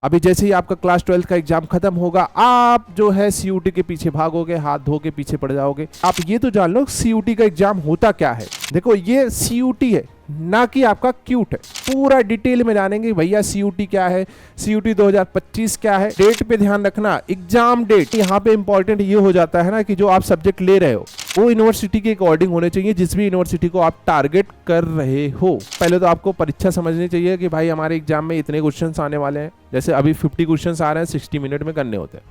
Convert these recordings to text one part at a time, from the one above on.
अभी जैसे ही आपका क्लास 12 का एग्जाम खत्म होगा, आप जो है सीयूटी के पीछे भागोगे, हाथ धो के पीछे पड़ जाओगे। आप ये तो जान लो सीयूटी का एग्जाम होता क्या है। देखो ये सीयूटी है, ना कि आपका क्यूट है। पूरा डिटेल में जानेंगे भैया सीयूटी क्या है, सीयूटी 2025 क्या है। डेट पे ध्यान रखना, एग्जाम डेट यहाँ पे इंपॉर्टेंट ये हो जाता है ना कि जो आप सब्जेक्ट ले रहे हो वो यूनिवर्सिटी के अकॉर्डिंग होने चाहिए, जिस भी यूनिवर्सिटी को आप टारगेट कर रहे हो। पहले तो आपको परीक्षा समझनी चाहिए कि भाई हमारे एग्जाम में इतने क्वेश्चंस आने वाले हैं। जैसे अभी 50 क्वेश्चंस आ रहे हैं, 60 मिनट में करने होते हैं।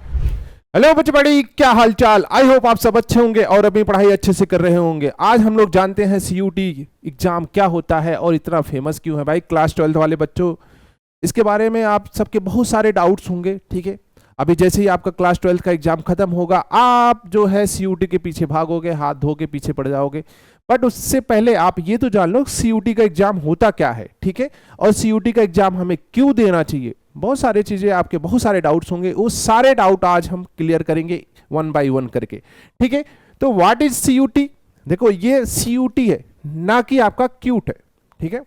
हेलो बच्चे बड़ी, क्या हाल चाल। आई होप आप सब अच्छे होंगे और अपनी पढ़ाई अच्छे से कर रहे होंगे। आज हम लोग जानते हैं सीयूटी एग्जाम क्या होता है और इतना फेमस क्यों है। भाई क्लास 12 वाले बच्चों, इसके बारे में आप सबके बहुत सारे डाउट्स होंगे, ठीक है। अभी जैसे ही आपका क्लास 12 का एग्जाम खत्म होगा, आप जो है सीयूटी के पीछे भागोगे, हाथ धो के पीछे पड़ जाओगे। बट उससे पहले आप ये तो जान लो सीयूटी का एग्जाम होता क्या है, ठीक है। और सीयूटी का एग्जाम हमें क्यों देना चाहिए। बहुत सारी चीजें, आपके बहुत सारे डाउट्स होंगे, वो सारे डाउट आज हम क्लियर करेंगे वन बाय वन करके, ठीक है। तो व्हाट इज सीयूटी। देखो ये सीयूटी है, ना कि आपका क्यूट है, ठीक है।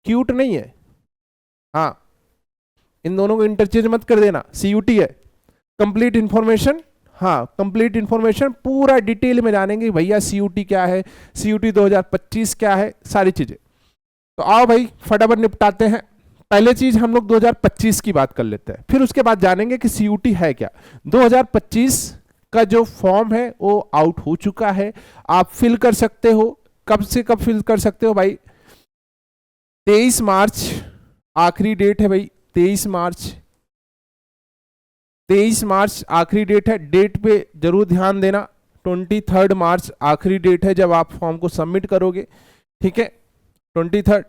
क्यूट नहीं है, हाँ, इन दोनों को इंटरचेंज मत कर देना। सीयूटी है कंप्लीट इंफॉर्मेशन, हाँ कंप्लीट इंफॉर्मेशन, पूरा डिटेल में जानेंगे भैया सीयूटी क्या है, सीयूटी 2025 क्या है, सारी चीजें। तो आओ भाई फटाफट निपटाते हैं। पहले चीज हम लोग 2025 की बात कर लेते हैं, फिर उसके बाद जानेंगे कि सीयूटी है क्या। 2025 का जो फॉर्म है वो आउट हो चुका है, आप फिल कर सकते हो। कब से कब फिल कर सकते हो भाई, 23 मार्च आखिरी डेट है भाई। 23 मार्च आखिरी डेट है। डेट पे जरूर ध्यान देना, 23 मार्च आखिरी डेट है जब आप फॉर्म को सबमिट करोगे, ठीक है। 23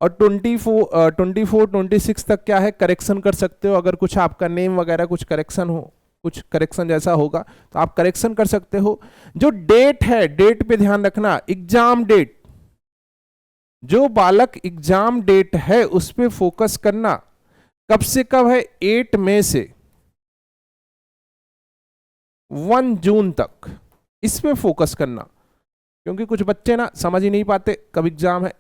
और 24 26 तक क्या है, करेक्शन कर सकते हो। अगर कुछ आपका नेम वगैरह कुछ करेक्शन हो, कुछ करेक्शन जैसा होगा तो आप करेक्शन कर सकते हो। जो डेट है, डेट पे ध्यान रखना, एग्जाम डेट, जो बालक एग्जाम डेट है उस पे फोकस करना। कब से कब है, 8 मई से 1 जून तक, इस पे फोकस करना। क्योंकि कुछ बच्चे ना समझ ही नहीं पाते कब एग्जाम है।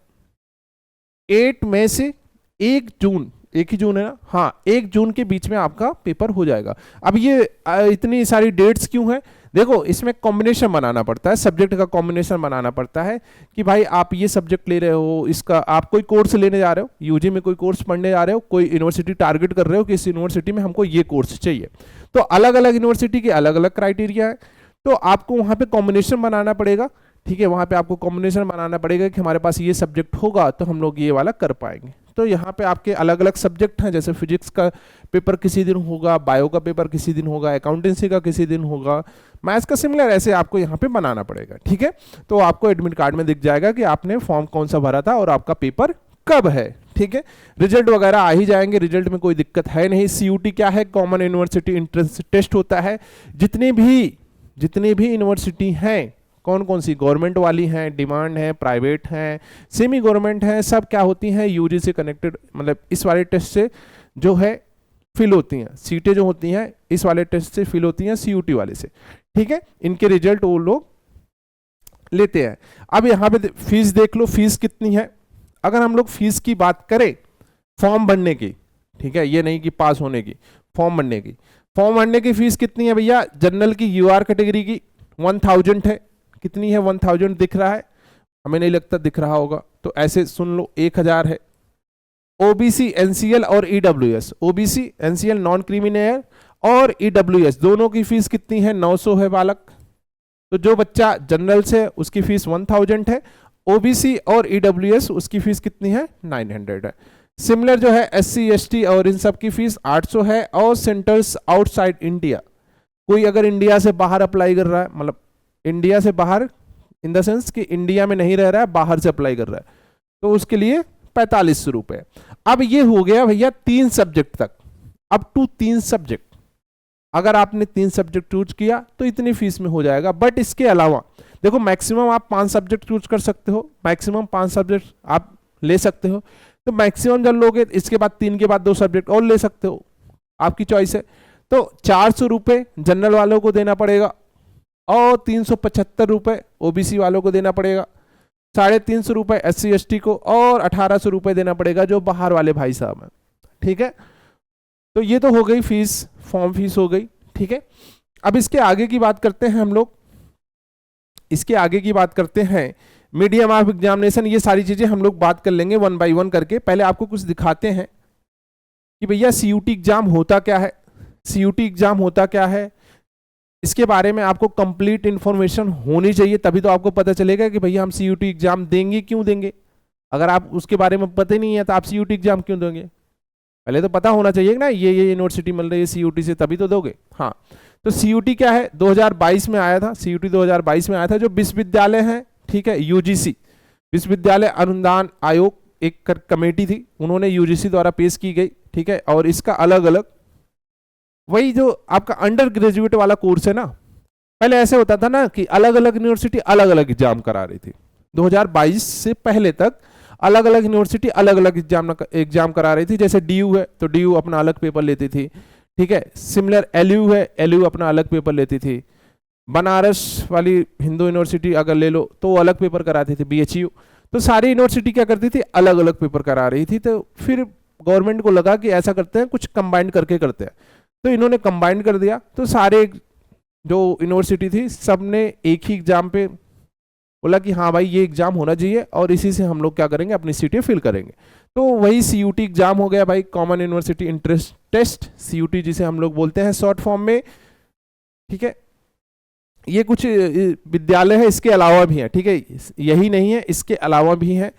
8 मई से 1 जून, एक ही जून है ना, हाँ 1 जून के बीच में आपका पेपर हो जाएगा। अब ये इतनी सारी डेट्स क्यों है, देखो इसमें कॉम्बिनेशन बनाना पड़ता है, सब्जेक्ट का कॉम्बिनेशन बनाना पड़ता है कि भाई आप ये सब्जेक्ट ले रहे हो, इसका आप कोई कोर्स लेने जा रहे हो, यूजी में कोई कोर्स पढ़ने जा रहे हो, कोई यूनिवर्सिटी टारगेट कर रहे हो कि इस यूनिवर्सिटी में हमको ये कोर्स चाहिए। तो अलग अलग यूनिवर्सिटी के अलग अलग क्राइटेरिया है, तो आपको वहाँ पे कॉम्बिनेशन बनाना पड़ेगा, ठीक है। वहाँ पे आपको कॉम्बिनेशन बनाना पड़ेगा कि हमारे पास ये सब्जेक्ट होगा तो हम लोग ये वाला कर पाएंगे। तो यहाँ पे आपके अलग अलग सब्जेक्ट हैं, जैसे फिजिक्स का पेपर किसी दिन होगा, बायो का पेपर किसी दिन होगा, अकाउंटेंसी का किसी दिन होगा, मैथ्स का सिमिलर, ऐसे आपको यहाँ पे बनाना पड़ेगा, ठीक है। तो आपको एडमिट कार्ड में दिख जाएगा कि आपने फॉर्म कौन सा भरा था और आपका पेपर कब है, ठीक है। रिजल्ट वगैरह आ ही जाएंगे, रिजल्ट में कोई दिक्कत है नहीं। सीयूटी क्या है, कॉमन यूनिवर्सिटी एंट्रेंस टेस्ट होता है। जितनी भी यूनिवर्सिटी हैं, कौन कौन सी, गवर्नमेंट वाली हैं, डिमांड है, प्राइवेट हैं, सेमी गवर्नमेंट हैं, सब क्या होती हैं, यूजी से कनेक्टेड, मतलब इस वाले टेस्ट से जो है फिल होती हैं। सीटें जो होती हैं इस वाले टेस्ट से फिल होती हैं, सीयूटी वाले से, ठीक है। इनके रिजल्ट वो लोग लेते हैं। अब यहाँ पे फीस देख लो, फीस कितनी है। अगर हम लोग फीस की बात करें फॉर्म भरने की, ठीक है, ये नहीं कि पास होने की, फॉर्म भरने की फीस कितनी है भैया। जनरल की यूआर कैटेगरी की 1000 है। कितनी है, 1000 दिख रहा है, हमें नहीं लगता दिख रहा होगा, तो ऐसे सुन लो 1000 है। ओबीसी, एनसीएल और EWS, OBC NCL non criminal और ईडब्ल्यूएस दोनों की फीस कितनी है, 900 है बालक। तो जो बच्चा जनरल से उसकी फीस 1000 है, ओबीसी और ईडब्ल्यूएस उसकी फीस कितनी है, 900 है। सिमिलर जो है एससी एसटी और इन सब की फीस 800 है। और सेंटर्स आउटसाइड इंडिया, कोई अगर इंडिया से बाहर अप्लाई कर रहा है, मतलब इंडिया से बाहर इन द सेंस कि इंडिया में नहीं रह रहा है, बाहर से अप्लाई कर रहा है, तो उसके लिए 4500 रुपए। अब ये हो गया भैया 3 सब्जेक्ट तक, अप टू 3 सब्जेक्ट। अगर आपने 3 सब्जेक्ट चूज किया तो इतनी फीस में हो जाएगा। बट इसके अलावा देखो मैक्सिमम आप 5 सब्जेक्ट चूज कर सकते हो, मैक्सिमम 5 सब्जेक्ट आप ले सकते हो। तो मैक्सिमम जब लोगे इसके बाद 3 के बाद 2 सब्जेक्ट और ले सकते हो, आपकी चॉइस है। तो 400 रुपये जनरल वालों को देना पड़ेगा और 375 रुपये ओबीसी वालों को देना पड़ेगा, 350 रुपये एससी एसटी को और 1800 रुपये देना पड़ेगा जो बाहर वाले भाई साहब हैं, ठीक है। तो ये तो हो गई फीस, फॉर्म फीस हो गई, ठीक है। अब इसके आगे की बात करते हैं हम लोग, इसके आगे की बात करते हैं मीडियम ऑफ एग्जामिनेशन। ये सारी चीजें हम लोग बात कर लेंगे वन बाय वन करके। पहले आपको कुछ दिखाते हैं कि भैया सीयूटी एग्जाम होता क्या है, सीयूटी एग्जाम होता क्या है, इसके बारे में आपको कंप्लीट इंफॉर्मेशन होनी चाहिए, तभी तो आपको पता चलेगा कि भैया हम सीयूटी एग्जाम देंगे क्यों देंगे। अगर आप उसके बारे में पता ही नहीं है तो आप सीयूटी एग्जाम क्यों दोगे, पहले तो पता होना चाहिए ना ये यूनिवर्सिटी मिल रही है सीयूटी से, तभी तो दोगे। हाँ, तो सीयूटी क्या है, 2022 में आया था, सीयूटी 2022 में आया था। जो विश्वविद्यालय है, ठीक है, यूजीसी विश्वविद्यालय अनुदान आयोग एक कमेटी थी, उन्होंने यूजीसी द्वारा पेश की गई, ठीक है। और इसका अलग अलग, वही जो आपका अंडर ग्रेजुएट वाला कोर्स है ना, पहले ऐसे होता था ना कि अलग अलग यूनिवर्सिटी अलग अलग एग्जाम करा रही थी। 2022 से पहले तक अलग अलग यूनिवर्सिटी अलग अलग एग्जाम करा रही थी। जैसे डीयू है तो डीयू अपना अलग पेपर लेती थी, ठीक है। सिमिलर एलयू है, एलयू अपना अलग पेपर लेती थी। बनारस वाली हिंदू यूनिवर्सिटी अगर ले लो तो वो अलग पेपर कराती थी, बीएचयू। तो सारी यूनिवर्सिटी क्या करती थी, अलग अलग पेपर करा रही थी। तो फिर गवर्नमेंट को लगा कि ऐसा करते हैं, कुछ कंबाइंड करके करते हैं, तो इन्होंने कंबाइंड कर दिया। तो सारे जो यूनिवर्सिटी थी सबने एक ही एग्जाम पे बोला कि हाँ भाई ये एग्जाम होना चाहिए, और इसी से हम लोग क्या करेंगे, अपनी सीटें फिल करेंगे। तो वही सीयूटी एग्जाम हो गया भाई, common university entrance test, CUET जिसे हम लोग बोलते हैं शॉर्ट फॉर्म में, ठीक है। ये कुछ विद्यालय है, इसके अलावा भी है, ठीक है, यही नहीं है, इसके अलावा भी है।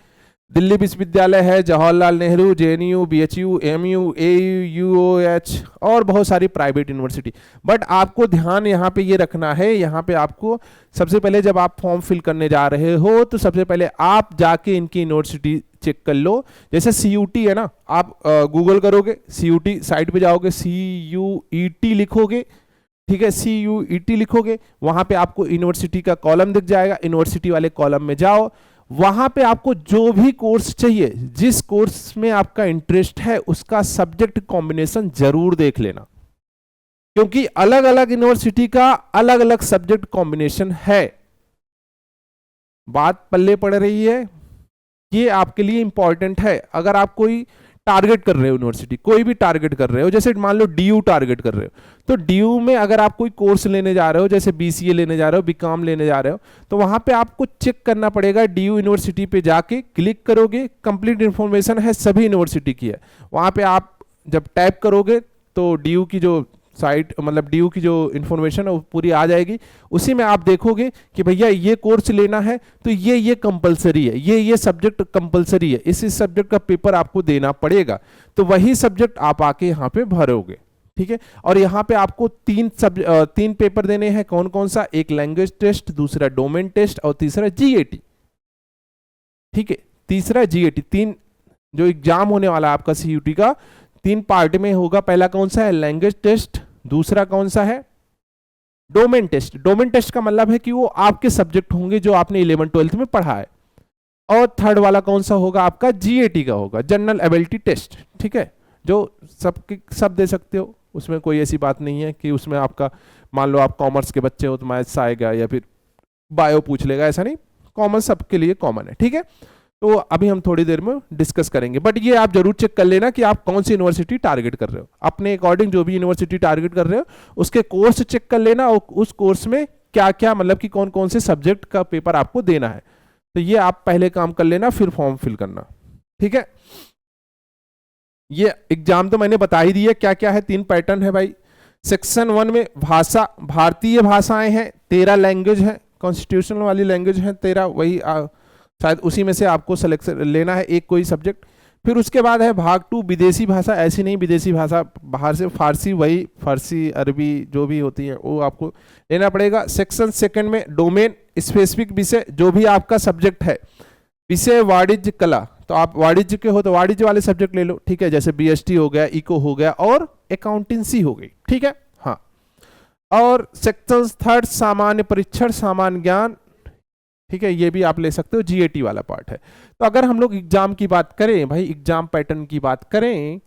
दिल्ली विश्वविद्यालय है, Jawaharlal Nehru, JNU, BHU, MU, AU, UOH और बहुत सारी प्राइवेट यूनिवर्सिटी। बट आपको ध्यान यहाँ पे ये रखना है, यहाँ पे आपको सबसे पहले जब आप फॉर्म फिल करने जा रहे हो तो सबसे पहले आप जाके इनकी यूनिवर्सिटी चेक कर लो। जैसे सीयूटी है ना, आप गूगल करोगे, सीयूटी साइट पे जाओगे, CUET लिखोगे, ठीक है, CUET लिखोगे, वहां पे आपको यूनिवर्सिटी का कॉलम दिख जाएगा। यूनिवर्सिटी वाले कॉलम में जाओ, वहां पे आपको जो भी कोर्स चाहिए, जिस कोर्स में आपका इंटरेस्ट है उसका सब्जेक्ट कॉम्बिनेशन जरूर देख लेना, क्योंकि अलग अलग यूनिवर्सिटी का अलग अलग सब्जेक्ट कॉम्बिनेशन है। बात पल्ले पड़ रही है, ये आपके लिए इंपॉर्टेंट है। अगर आप कोई टारगेट कर रहे हो यूनिवर्सिटी, कोई भी टारगेट कर रहे हो, जैसे मान लो डीयू टारगेट कर रहे हो, तो डीयू में अगर आप कोई कोर्स लेने जा रहे हो, जैसे बीसीए लेने जा रहे हो, बीकॉम लेने जा रहे हो, तो वहां पे आपको चेक करना पड़ेगा। डीयू यूनिवर्सिटी पे जाके क्लिक करोगे, कंप्लीट इंफॉर्मेशन है सभी यूनिवर्सिटी की है, वहां पे आप जब टाइप करोगे तो डीयू की जो साइट, मतलब डीयू की जो इन्फॉर्मेशन है वो पूरी आ जाएगी। उसी में आप देखोगे कि भैया ये कोर्स लेना है तो ये कंपलसरी है, ये सब्जेक्ट कंपलसरी है, इस सब्जेक्ट का पेपर आपको देना पड़ेगा, तो वही सब्जेक्ट आप आके यहाँ पे भरोगे, ठीक है। और यहाँ पे आपको तीन पेपर देने हैं, कौन कौन सा, एक लैंग्वेज टेस्ट, दूसरा डोमेन टेस्ट और तीसरा जीएटी, ठीक है, तीसरा जीएटी। तीन जो एग्जाम होने वाला है आपका सीयूटी का, 3 पार्ट में होगा। पहला कौन सा है, लैंग्वेज टेस्ट, दूसरा कौन सा है, डोमेन टेस्ट। डोमेन टेस्ट का मतलब है कि वो आपके सब्जेक्ट होंगे जो आपने 11th-12th में पढ़ा है। और थर्ड वाला कौन सा होगा, आपका जीएटी का होगा, जनरल एबिलिटी टेस्ट, ठीक है, जो सब दे सकते हो, उसमें कोई ऐसी बात नहीं है कि उसमें आपका, मान लो आप कॉमर्स के बच्चे हो तो मैथ्स आएगा या फिर बायो पूछ लेगा, ऐसा नहीं, कॉमन सबके लिए कॉमन है, ठीक है। तो अभी हम थोड़ी देर में डिस्कस करेंगे, बट ये आप जरूर चेक कर लेना कि आप कौन सी यूनिवर्सिटी टारगेट कर रहे हो। अपने अकॉर्डिंग जो भी यूनिवर्सिटी टारगेट कर रहे हो उसके कोर्स चेक कर लेना, और उस कोर्स में क्या क्या, मतलब कि कौन कौन से सब्जेक्ट का पेपर आपको देना है, तो ये आप पहले काम कर लेना, फिर फॉर्म फिल करना, ठीक है। ये एग्जाम तो मैंने बता ही दिया क्या क्या है, 3 पैटर्न है भाई। सेक्शन 1 में भाषा, भारतीय भाषाएं हैं, 13 लैंग्वेज है, कॉन्स्टिट्यूशनल वाली लैंग्वेज है 13, वही शायद उसी में से आपको सिलेक्शन लेना है एक कोई सब्जेक्ट। फिर उसके बाद है भाग 2 विदेशी भाषा, ऐसी नहीं विदेशी भाषा बाहर से, फारसी, वही फारसी अरबी जो भी होती है वो आपको लेना पड़ेगा। सेक्शन 2 में डोमेन, स्पेसिफिक विषय, जो भी आपका सब्जेक्ट है, विषय वाणिज्य कला, तो आप वाणिज्य के हो तो वाणिज्य वाले सब्जेक्ट ले लो, ठीक है, जैसे बीएसटी हो गया, इको हो गया और अकाउंटेंसी हो गई, ठीक है। हाँ, और सेक्शन 3 सामान्य परीक्षण, सामान्य ज्ञान, ठीक है, ये भी आप ले सकते हो, जीएटी वाला पार्ट है। तो अगर हम लोग एग्जाम की बात करें भाई, एग्जाम पैटर्न की बात करें,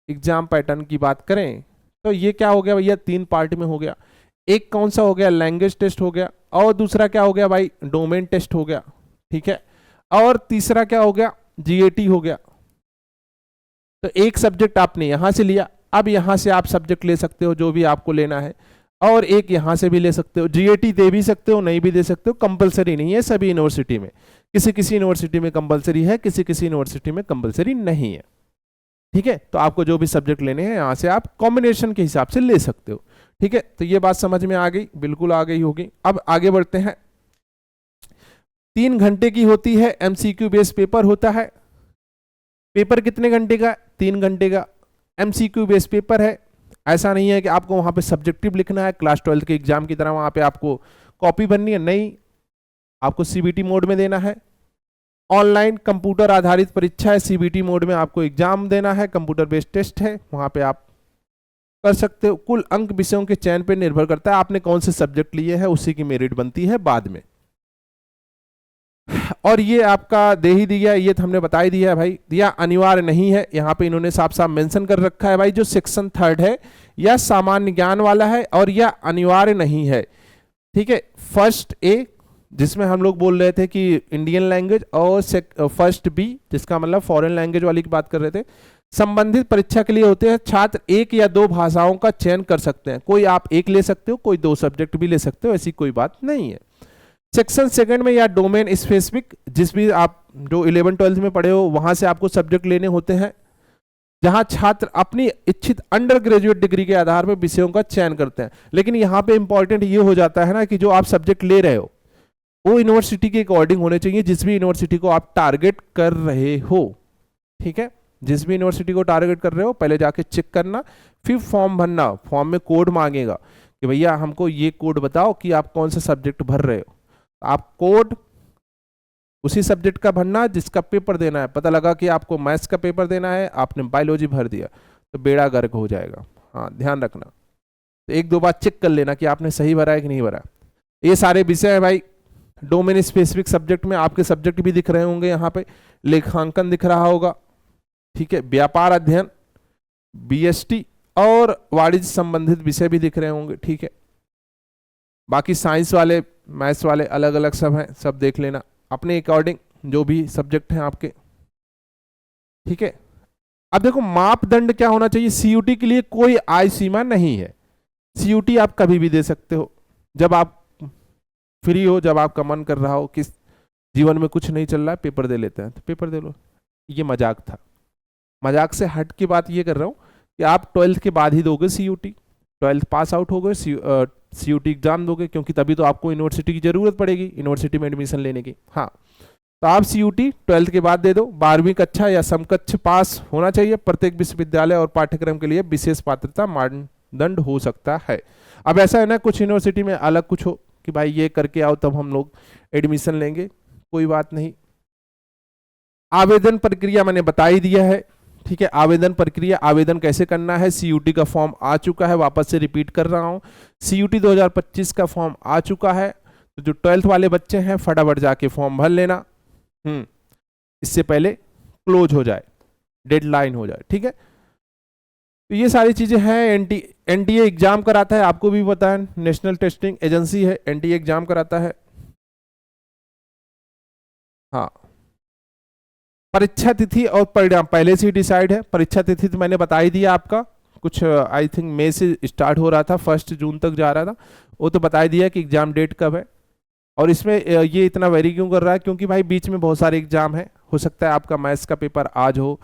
एग्जाम पैटर्न की बात करें तो ये क्या हो गया भैया, 3 पार्ट में हो गया। एक कौन सा हो गया, लैंग्वेज टेस्ट हो गया, और दूसरा क्या हो गया भाई, डोमेन टेस्ट हो गया, ठीक है, और तीसरा क्या हो गया, जीएटी हो गया, तो एक सब्जेक्ट आपने यहां से लिया, अब यहां से आप सब्जेक्ट ले सकते हो जो भी आपको लेना है, और एक यहां से भी ले सकते हो। जीएटी दे भी सकते हो, नहीं भी दे सकते हो, कंपलसरी नहीं है सभी यूनिवर्सिटी में। किसी किसी यूनिवर्सिटी में कंपलसरी है, किसी किसी यूनिवर्सिटी में कंपलसरी नहीं है। ठीक है, तो आपको जो भी सब्जेक्ट लेने हैं यहां से आप कॉम्बिनेशन के हिसाब से ले सकते हो। ठीक है, तो ये बात समझ में आ गई, बिल्कुल आ गई होगी। अब आगे बढ़ते हैं। 3 घंटे की होती है, एमसीक्यू बेस्ड पेपर होता है। पेपर कितने घंटे का? 3 घंटे का। एमसीक्यू बेस्ड पेपर है, ऐसा नहीं है कि आपको वहां पे सब्जेक्टिव लिखना है क्लास 12 के एग्जाम की तरह वहां पे आपको कॉपी बननी है, नहीं, आपको सीबीटी मोड में देना है। ऑनलाइन कंप्यूटर आधारित परीक्षा है, सीबीटी मोड में आपको एग्जाम देना है, कंप्यूटर बेस्ड टेस्ट है, वहां पे आप कर सकते हो। कुल अंक विषयों के चयन पे निर्भर करता है, आपने कौन से सब्जेक्ट लिए हैं उसी की मेरिट बनती है बाद में। और ये आपका दे ही दिया, ये तो हमने बता ही दिया है भाई, दिया अनिवार्य नहीं है, यहाँ पे इन्होंने साफ साफ मेंशन कर रखा है भाई, जो सेक्शन 3 है या सामान्य ज्ञान वाला है और यह अनिवार्य नहीं है। ठीक है, फर्स्ट ए जिसमें हम लोग बोल रहे थे कि इंडियन लैंग्वेज, और फर्स्ट बी जिसका मतलब फॉरेन लैंग्वेज वाली की बात कर रहे थे, संबंधित परीक्षा के लिए होते हैं। छात्र 1 या 2 भाषाओं का चयन कर सकते हैं, कोई आप 1 ले सकते हो, कोई 2 सब्जेक्ट भी ले सकते हो, ऐसी कोई बात नहीं है। सेक्शन 2 में या डोमेन स्पेसिफिक, जिस भी आप जो 11-12 में पढ़े हो वहां से आपको सब्जेक्ट लेने होते हैं, जहां छात्र अपनी इच्छित अंडर ग्रेजुएट डिग्री के आधार पर विषयों का चयन करते हैं। लेकिन यहाँ पे इंपॉर्टेंट ये हो जाता है ना कि जो आप सब्जेक्ट ले रहे हो वो यूनिवर्सिटी के अकॉर्डिंग होने चाहिए, जिस भी यूनिवर्सिटी को आप टारगेट कर रहे हो। ठीक है, जिस भी यूनिवर्सिटी को टारगेट कर रहे हो पहले जाके चेक करना, फिर फॉर्म भरना। फॉर्म में कोड मांगेगा कि भैया हमको ये कोड बताओ कि आप कौन सा सब्जेक्ट भर रहे हो। आप कोड उसी सब्जेक्ट का भरना जिसका पेपर देना है। पता लगा कि आपको मैथ्स का पेपर देना है, आपने बायोलॉजी भर दिया तो बेड़ा गर्क हो जाएगा। हाँ, ध्यान रखना, तो 1-2 बार चेक कर लेना कि आपने सही भरा है कि नहीं भरा। ये सारे विषय है भाई। डोमेन स्पेसिफिक सब्जेक्ट में आपके सब्जेक्ट भी दिख रहे होंगे, यहाँ पे लेखांकन दिख रहा होगा। ठीक है, व्यापार अध्ययन, बीएसटी और वाणिज्य संबंधित विषय भी दिख रहे होंगे। ठीक है, बाकी साइंस वाले, मैथ्स वाले अलग अलग सब हैं, सब देख लेना अपने अकॉर्डिंग जो भी सब्जेक्ट हैं आपके। ठीक है, अब देखो मापदंड क्या होना चाहिए। सीयूटी के लिए कोई आय सीमा नहीं है। सीयूटी आप कभी भी दे सकते हो, जब आप फ्री हो, जब आपका मन कर रहा हो, किस जीवन में कुछ नहीं चल रहा है, पेपर दे लेते हैं तो पेपर दे लो। ये मजाक था, मजाक से हट की बात ये कर रहा हूँ कि आप 12th के बाद ही दोगे सीयूटी। 12th पास आउट हो गए, सीयूटी एग्जाम दोगे, क्योंकि तभी तो आपको यूनिवर्सिटी की जरूरत पड़ेगी यूनिवर्सिटी में एडमिशन लेने की। हाँ, तो आप सीयूटी 12th के बाद दे दो। 12वीं कक्षा या समकक्ष पास होना चाहिए। प्रत्येक विश्वविद्यालय और पाठ्यक्रम के लिए विशेष पात्रता मानदंड हो सकता है। अब ऐसा है ना, कुछ यूनिवर्सिटी में अलग कुछ हो कि भाई ये करके आओ तब हम लोग एडमिशन लेंगे, कोई बात नहीं। आवेदन प्रक्रिया मैंने बता ही दिया है। ठीक है, आवेदन प्रक्रिया, आवेदन कैसे करना है। सीयूटी का फॉर्म आ चुका है, वापस से रिपीट कर रहा हूं, सीयूटी 2025 का फॉर्म आ चुका है। तो जो 12th वाले बच्चे हैं फटाफट जाके फॉर्म भर लेना, इससे पहले क्लोज हो जाए, डेडलाइन हो जाए। ठीक है, तो ये सारी चीजें हैं। एनटीए एग्जाम कराता है, आपको भी पता है, नेशनल टेस्टिंग एजेंसी है, एनटीए एग्जाम कराता है। हाँ, परीक्षा तिथि और परिणाम पहले से ही डिसाइड है। परीक्षा तिथि तो मैंने बता ही दिया आपका, कुछ आई थिंक मई से स्टार्ट हो रहा था, 1 जून तक जा रहा था, वो तो बता ही दिया कि एग्जाम डेट कब है। और इसमें ये इतना वेरी क्यों कर रहा है, क्योंकि भाई बीच में बहुत सारे एग्जाम है। हो सकता है आपका मैथ्स का पेपर आज हो,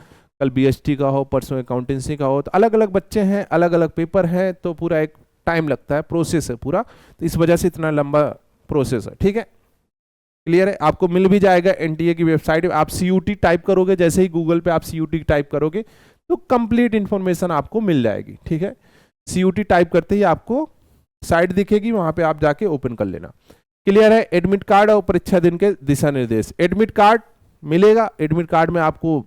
कल बीएसटी का हो, परसों अकाउंटेंसी का हो, तो अलग अलग बच्चे हैं, अलग अलग पेपर हैं, तो पूरा एक टाइम लगता है, प्रोसेस है पूरा, तो इस वजह से इतना लंबा प्रोसेस है। ठीक है, क्लियर है। आपको मिल भी जाएगा एनटीए की वेबसाइट, आप सीयूटी टाइप करोगे, जैसे ही गूगल पे आप सीयूटी टाइप करोगे तो कंप्लीट इंफॉर्मेशन आपको मिल जाएगी। ठीक है, सीयूटी टाइप करते ही आपको साइट दिखेगी, वहां पे आप जाके ओपन कर लेना। क्लियर है। एडमिट कार्ड और परीक्षा दिन के दिशा निर्देश, एडमिट कार्ड मिलेगा, एडमिट कार्ड में आपको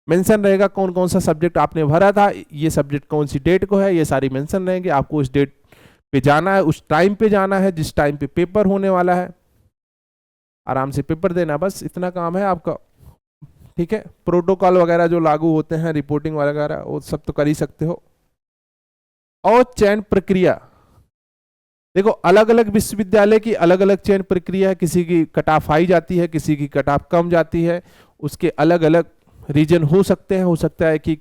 मेंशन रहेगा कौन कौन सा सब्जेक्ट आपने भरा था, ये सब्जेक्ट कौन सी डेट को है, ये सारी मेंशन रहेंगे। आपको उस डेट पे जाना है, उस टाइम पे जाना है जिस टाइम पे पेपर होने वाला है, आराम से पेपर देना, बस इतना काम है आपका। ठीक है, प्रोटोकॉल वगैरह जो लागू होते हैं, रिपोर्टिंग वगैरह, वो सब तो कर ही सकते हो। और चयन प्रक्रिया देखो, अलग अलग विश्वविद्यालय की अलग अलग चयन प्रक्रिया है, किसी की कट ऑफ हाई जाती है, किसी की कट ऑफ कम जाती है, उसके अलग अलग रीजन हो सकते हैं, हो सकता है कि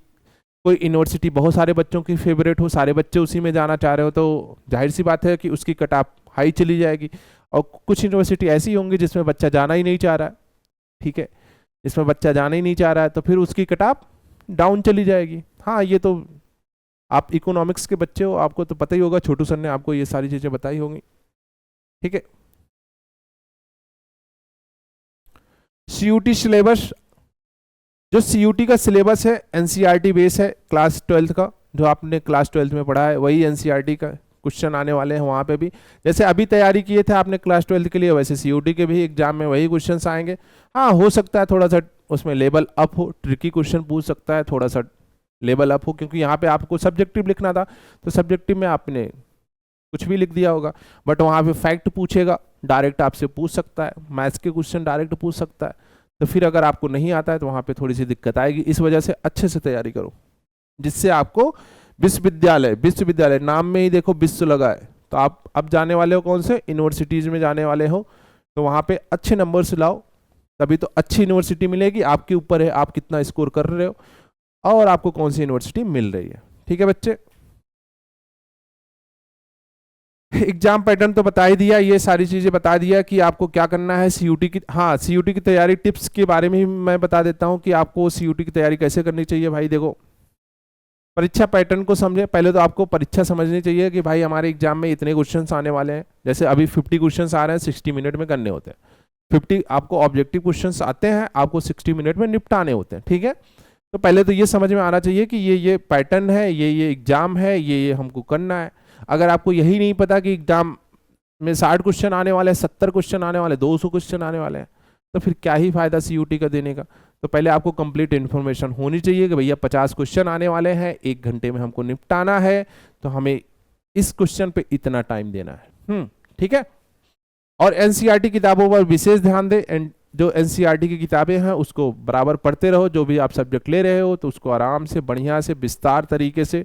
कोई यूनिवर्सिटी बहुत सारे बच्चों की फेवरेट हो, सारे बच्चे उसी में जाना चाह रहे हो, तो जाहिर सी बात है कि उसकी कट ऑफ हाई चली जाएगी। और कुछ यूनिवर्सिटी ऐसी होंगी जिसमें बच्चा जाना ही नहीं चाह रहा है, ठीक है, जिसमें बच्चा जाना ही नहीं चाह रहा है, तो फिर उसकी कट ऑफ डाउन चली जाएगी। हाँ, ये तो आप इकोनॉमिक्स के बच्चे हो, आपको तो पता ही होगा, छोटू सर ने आपको ये सारी चीजें बताई होंगी, ठीक है। सीयूटी सिलेबस, जो सीयूटी का सिलेबस है एनसीईआरटी बेस है, क्लास 12 का, जो आपने क्लास 12 में पढ़ा है वही एनसीईआरटी का क्वेश्चन आने वाले हैं वहाँ पे भी। जैसे अभी तैयारी किए थे आपने क्लास 12 के लिए, वैसे सीयूटी के भी एग्जाम में वही क्वेश्चन आएंगे। हाँ, हो सकता है थोड़ा सा उसमें लेवल अप हो, ट्रिकी क्वेश्चन पूछ सकता है, थोड़ा सा लेवल अप हो, क्योंकि यहाँ पे आपको सब्जेक्टिव लिखना था, तो सब्जेक्टिव में आपने कुछ भी लिख दिया होगा, बट वहाँ पे फैक्ट पूछेगा, डायरेक्ट आपसे पूछ सकता है, मैथ्स के क्वेश्चन डायरेक्ट पूछ सकता है, तो फिर अगर आपको नहीं आता है तो वहाँ पे थोड़ी सी दिक्कत आएगी। इस वजह से अच्छे से तैयारी करो, जिससे आपको विश्वविद्यालय, विश्वविद्यालय नाम में ही देखो विश्व लगा है, तो आप अब जाने वाले हो कौन से यूनिवर्सिटीज में जाने वाले हो, तो वहाँ पे अच्छे नंबर से लाओ, तभी तो अच्छी यूनिवर्सिटी मिलेगी। आपके ऊपर है आप कितना स्कोर कर रहे हो और आपको कौन सी यूनिवर्सिटी मिल रही है, ठीक है बच्चे। एग्जाम पैटर्न तो बता ही दिया, ये सारी चीजें बता दिया कि आपको क्या करना है सीयूटी की। हाँ, सीयूटी की तैयारी टिप्स के बारे में ही मैं बता देता हूँ कि आपको सीयूटी की तैयारी कैसे करनी चाहिए। भाई देखो, परीक्षा पैटर्न को समझे, पहले तो आपको परीक्षा समझनी चाहिए कि भाई हमारे एग्जाम में इतने क्वेश्चंस आने वाले हैं। जैसे अभी 50 क्वेश्चंस आ रहे हैं, 60 मिनट में करने होते हैं। 50 आपको ऑब्जेक्टिव क्वेश्चंस आते हैं, आपको 60 मिनट में निपटाने होते हैं, ठीक है। तो पहले तो ये समझ में आना चाहिए कि ये पैटर्न है, ये एग्जाम है, ये हमको करना है। अगर आपको यही नहीं पता कि एग्जाम में 60 क्वेश्चन आने वाले हैं, 70 क्वेश्चन आने वाले, 200 क्वेश्चन आने वाले हैं, तो फिर क्या ही फायदा सीयूटी का देने का। तो पहले आपको कंप्लीट इन्फॉर्मेशन होनी चाहिए कि भैया 50 क्वेश्चन आने वाले हैं, 1 घंटे में हमको निपटाना है, तो हमें इस क्वेश्चन पे इतना टाइम देना है, ठीक है। और एनसीईआरटी किताबों पर विशेष ध्यान दें, जो एनसीईआरटी की किताबें हैं उसको बराबर पढ़ते रहो। जो भी आप सब्जेक्ट ले रहे हो तो उसको आराम से, बढ़िया से, विस्तार तरीके से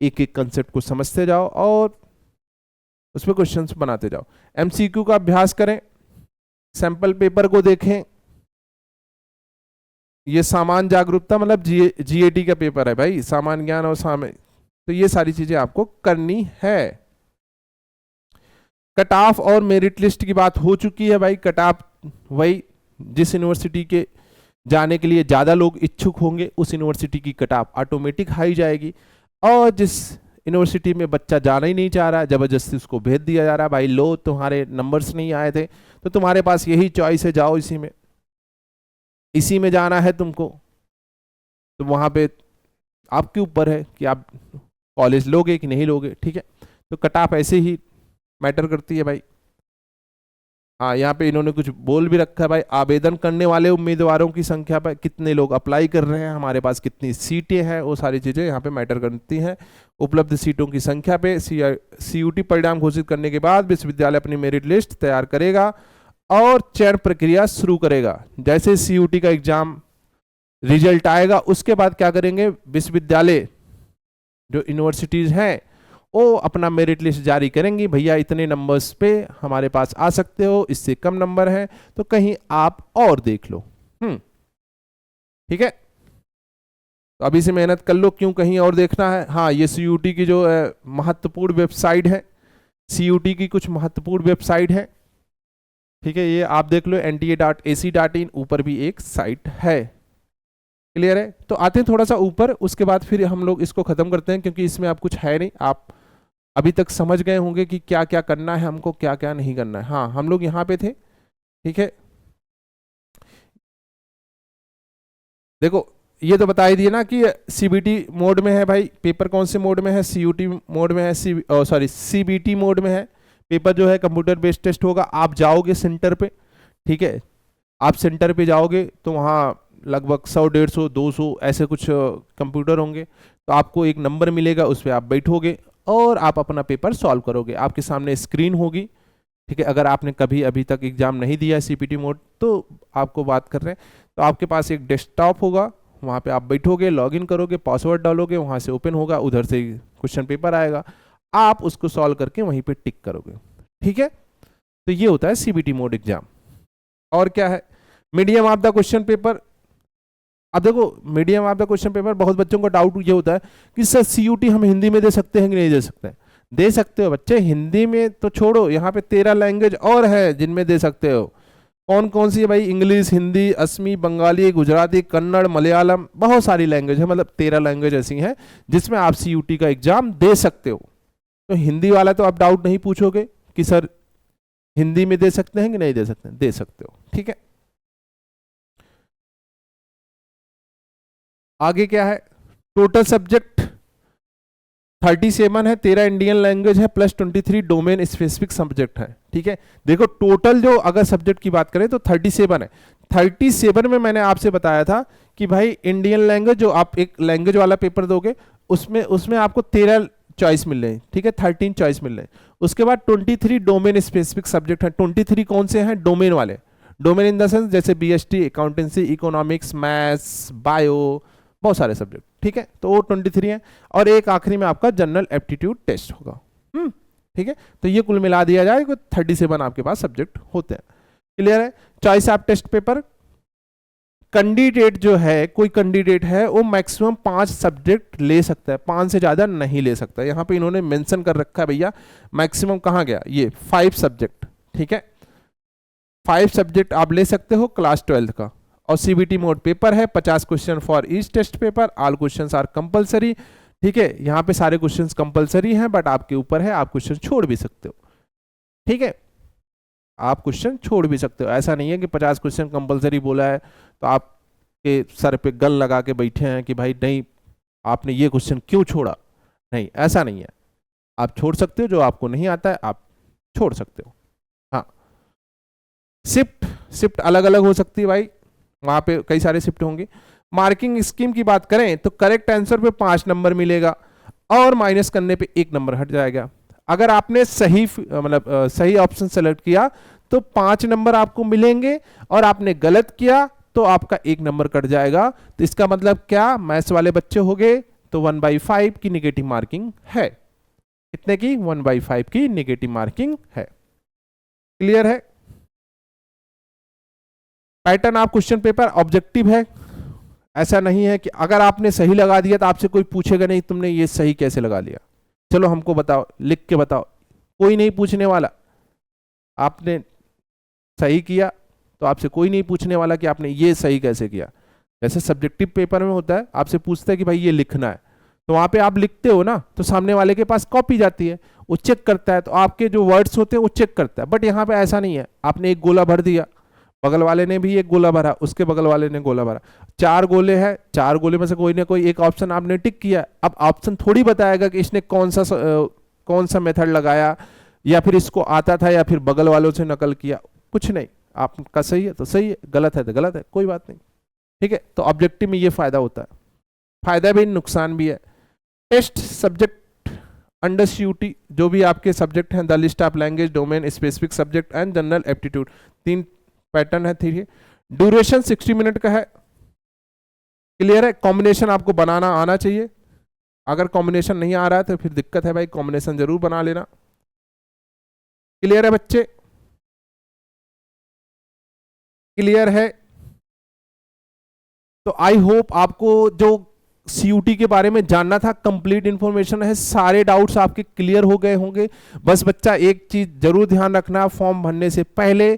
एक एक कंसेप्ट को समझते जाओ और उसमें क्वेश्चंस बनाते जाओ। एमसीक्यू का अभ्यास करें, सैंपल पेपर को देखें। ये सामान्य जागरूकता मतलब जीएटी का पेपर है भाई, सामान्य ज्ञान और तो ये सारी चीजें आपको करनी है। कट ऑफ और मेरिट लिस्ट की बात हो चुकी है भाई। कट ऑफ वही जिस यूनिवर्सिटी के जाने के लिए ज्यादा लोग इच्छुक होंगे उस यूनिवर्सिटी की कट ऑफ ऑटोमेटिक हाई जाएगी, और जिस यूनिवर्सिटी में बच्चा जाना ही नहीं चाह रहा है, जबरदस्ती उसको भेज दिया जा रहा है, भाई लो तुम्हारे नंबर्स नहीं आए थे तो तुम्हारे पास यही चॉइस है, जाओ इसी में जाना है तुमको, तो वहां पे आपके ऊपर है कि आप कॉलेज लोगे कि नहीं लोगे, ठीक है। तो कट ऑफ ऐसे ही मैटर करती है भाई। हाँ, यहाँ पे इन्होंने कुछ बोल भी रखा है भाई, आवेदन करने वाले उम्मीदवारों की संख्या पर, कितने लोग अप्लाई कर रहे हैं, हमारे पास कितनी सीटें हैं, वो सारी चीजें यहाँ पे मैटर करती हैं। उपलब्ध सीटों की संख्या पे सीयूटी परिणाम घोषित करने के बाद विश्वविद्यालय अपनी मेरिट लिस्ट तैयार करेगा और चयन प्रक्रिया शुरू करेगा। जैसे सीयूटी का एग्जाम रिजल्ट आएगा उसके बाद क्या करेंगे, विश्वविद्यालय जो यूनिवर्सिटीज हैं वो अपना मेरिट लिस्ट जारी करेंगी, भैया इतने नंबर्स पे हमारे पास आ सकते हो, इससे कम नंबर है तो कहीं आप और देख लो, ठीक है। तो अभी से मेहनत कर लो, क्यों कहीं और देखना है। हाँ, ये सीयूटी की जो महत्वपूर्ण वेबसाइट है, सीयूटी की कुछ महत्वपूर्ण वेबसाइट है, ठीक है, ये आप देख लो, nta.ac.in, ऊपर भी एक साइट है, क्लियर है। तो आते हैं थोड़ा सा ऊपर, उसके बाद फिर हम लोग इसको खत्म करते हैं, क्योंकि इसमें आप कुछ है नहीं, आप अभी तक समझ गए होंगे कि क्या क्या करना है हमको, क्या क्या नहीं करना है। हाँ, हम लोग यहाँ पे थे, ठीक है। देखो, ये तो बता ही दिया ना कि सीबीटी मोड में है भाई पेपर, कौन से मोड में है, सीयूटी मोड में है, सीबीटी मोड में है पेपर, जो है कंप्यूटर बेस्ड टेस्ट होगा। आप जाओगे सेंटर पे, ठीक है, आप सेंटर पे जाओगे तो वहाँ लगभग 100, 150, 200 ऐसे कुछ कंप्यूटर होंगे, तो आपको एक नंबर मिलेगा, उस पर आप बैठोगे और आप अपना पेपर सॉल्व करोगे। आपके सामने स्क्रीन होगी, ठीक है। अगर आपने कभी अभी तक एग्जाम नहीं दिया है सीपीटी मोड, तो आपको बात कर रहे हैं, तो आपके पास एक डेस्कटॉप होगा, वहाँ पे आप बैठोगे, लॉगिन करोगे, पासवर्ड डालोगे, वहाँ से ओपन होगा, उधर से क्वेश्चन पेपर आएगा, आप उसको सॉल्व करके वहीं पे टिक करोगे, ठीक है। तो ये होता है सीबीटी मोड एग्जाम। और क्या है, medium of the question paper, अब देखो medium of the question paper, बहुत बच्चों को डाउट ये होता है कि सर सीयूटी हम हिंदी में दे सकते हैं कि नहीं दे सकते हैं। दे सकते हो बच्चे, हिंदी में तो छोड़ो, यहाँ पे 13 लैंग्वेज और है जिनमें दे सकते हो। कौन कौन सी है भाई? इंग्लिश, हिंदी, असमी, बंगाली, गुजराती, कन्नड़, मलयालम, बहुत सारी लैंग्वेज है, मतलब 13 लैंग्वेज ऐसी हैं जिसमें आप सीयूटी का एग्जाम दे सकते हो। तो हिंदी वाला तो आप डाउट नहीं पूछोगे कि सर हिंदी में दे सकते हैं कि नहीं दे सकते हैं, दे सकते हो, ठीक है। आगे क्या है? टोटल सब्जेक्ट 37 है, 13 इंडियन लैंग्वेज है, प्लस 23 डोमेन स्पेसिफिक सब्जेक्ट है, ठीक है। देखो टोटल जो अगर सब्जेक्ट की बात करें तो 37 है। 37 में मैंने आपसे बताया था कि भाई इंडियन लैंग्वेज, जो आप एक लैंग्वेज वाला पेपर दोगे उसमें आपको 13 चॉइस मिल रहे हैं, ठीक है, 13 चॉइस मिल रहे हैं। उसके बाद 23 डोमेन स्पेसिफिक सब्जेक्ट है। 23 कौन से हैं? डोमेन वाले। डोमेन इन द सेंस जैसे BST, accountancy, economics, maths, bio, बहुत सारे सब्जेक्ट, ठीक है। तो वो 23 है। और एक आखिरी में आपका जनरल एप्टीट्यूड टेस्ट होगा, ठीक है। तो ये कुल मिला दिया जाए तो 37 आपके पास सब्जेक्ट होते हैं। क्लियर है? Choice of test paper, candidate जो है, कोई कैंडिडेट है वो मैक्सिमम 5 सब्जेक्ट ले सकता है, 5 से ज्यादा नहीं ले सकता। यहां पे इन्होंने मेंशन कर रखा है भैया, मैक्सिमम कहां गया? ये 5 सब्जेक्ट, ठीक है। 5 सब्जेक्ट आप ले सकते हो क्लास 12 का। और सीबीटी मोड पेपर है, 50 question for each test paper, all questions are compulsory, ठीक है। यहाँ पे सारे क्वेश्चंस कंपलसरी हैं, बट आपके ऊपर है, आप क्वेश्चन छोड़ भी सकते हो, ठीक है। आप क्वेश्चन छोड़ भी सकते हो, ऐसा नहीं है कि 50 क्वेश्चन कंपलसरी बोला है तो आपके सर पे गल लगा के बैठे हैं कि भाई नहीं आपने ये क्वेश्चन क्यों छोड़ा। नहीं, ऐसा नहीं है, आप छोड़ सकते हो, जो आपको नहीं आता है आप छोड़ सकते हो। हाँ, शिफ्ट अलग अलग हो सकती है भाई, वहां पे कई सारे शिफ्ट होंगे। मार्किंग स्कीम की बात करें तो करेक्ट आंसर पे 5 नंबर मिलेगा और माइनस करने पे 1 नंबर हट जाएगा। अगर आपने सही सही ऑप्शन सेलेक्ट किया तो 5 नंबर आपको मिलेंगे, और आपने गलत किया तो आपका 1 नंबर कट जाएगा। तो इसका मतलब क्या? मैथ्स वाले बच्चे हो गए तो 1/5 की निगेटिव मार्किंग है। कितने की? 1/5 की निगेटिव मार्किंग है। क्लियर है? Pattern of question paper objective है, ऐसा नहीं है कि अगर आपने सही लगा दिया तो आपसे कोई पूछेगा नहीं तुमने ये सही कैसे लगा लिया, चलो हमको बताओ, लिख के बताओ, कोई नहीं पूछने वाला। आपने सही किया तो आपसे कोई नहीं पूछने वाला कि आपने ये सही कैसे किया। जैसे सब्जेक्टिव पेपर में होता है, आपसे पूछता है कि भाई ये लिखना है, तो वहां पे आप लिखते हो ना, तो सामने वाले के पास कॉपी जाती है, वो चेक करता है, तो आपके जो वर्ड्स होते हैं वो चेक करता है। बट यहाँ पे ऐसा नहीं है, आपने एक गोला भर दिया, बगल वाले ने भी एक गोला भरा, उसके बगल वाले ने गोला भरा, 4 गोले हैं, 4 गोले में से कोई ना कोई एक ऑप्शन आपने टिक किया। अब ऑप्शन थोड़ी बताएगा कि इसने कौन सा मेथड लगाया, या फिर इसको आता था या फिर बगल वालों से नकल किया, कुछ नहीं। आपका सही है तो सही है, गलत है तो गलत है, कोई बात नहीं, ठीक है। तो ऑब्जेक्टिव में ये फायदा होता है, फायदा भी नुकसान भी है। टेस्ट सब्जेक्ट अंडर सीयूटी जो भी आपके सब्जेक्ट हैं, the list of language, domain specific subject and general aptitude, 3 pattern है, ठीक है। ड्यूरेशन 60 मिनट का है। क्लियर है? कॉम्बिनेशन आपको बनाना आना चाहिए, अगर कॉम्बिनेशन नहीं आ रहा है तो फिर दिक्कत है भाई, कॉम्बिनेशन जरूर बना लेना। क्लियर है बच्चे? क्लियर है? तो आई होप आपको जो सीयूटी के बारे में जानना था कंप्लीट इंफॉर्मेशन है, सारे डाउट्स आपके क्लियर हो गए होंगे। बस बच्चा एक चीज जरूर ध्यान रखना, फॉर्म भरने से पहले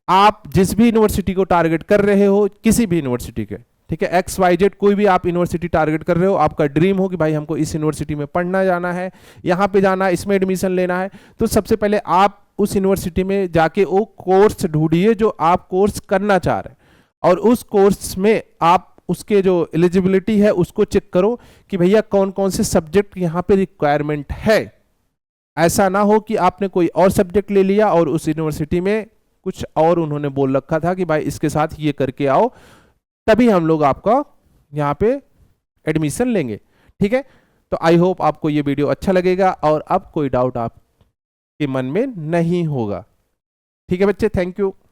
आप जिस भी यूनिवर्सिटी को टारगेट कर रहे हो, किसी भी यूनिवर्सिटी के, ठीक है, XYZ कोई भी आप यूनिवर्सिटी टारगेट कर रहे हो, आपका ड्रीम हो कि भाई हमको इस यूनिवर्सिटी में पढ़ना जाना है, यहाँ पे जाना है, इसमें एडमिशन लेना है, तो सबसे पहले आप उस यूनिवर्सिटी में जाके वो कोर्स ढूंढिए जो आप कोर्स करना चाह रहे हैं, और उस कोर्स में आप उसके जो एलिजिबिलिटी है उसको चेक करो कि भैया कौन कौन से सब्जेक्ट यहाँ पे रिक्वायरमेंट है। ऐसा ना हो कि आपने कोई और सब्जेक्ट ले लिया और उस यूनिवर्सिटी में कुछ और उन्होंने बोल रखा था कि भाई इसके साथ ये करके आओ, तभी हम लोग आपका यहाँ पे एडमिशन लेंगे, ठीक है। तो आई होप आपको ये वीडियो अच्छा लगेगा और अब कोई डाउट आपके मन में नहीं होगा, ठीक है बच्चे। Thank you.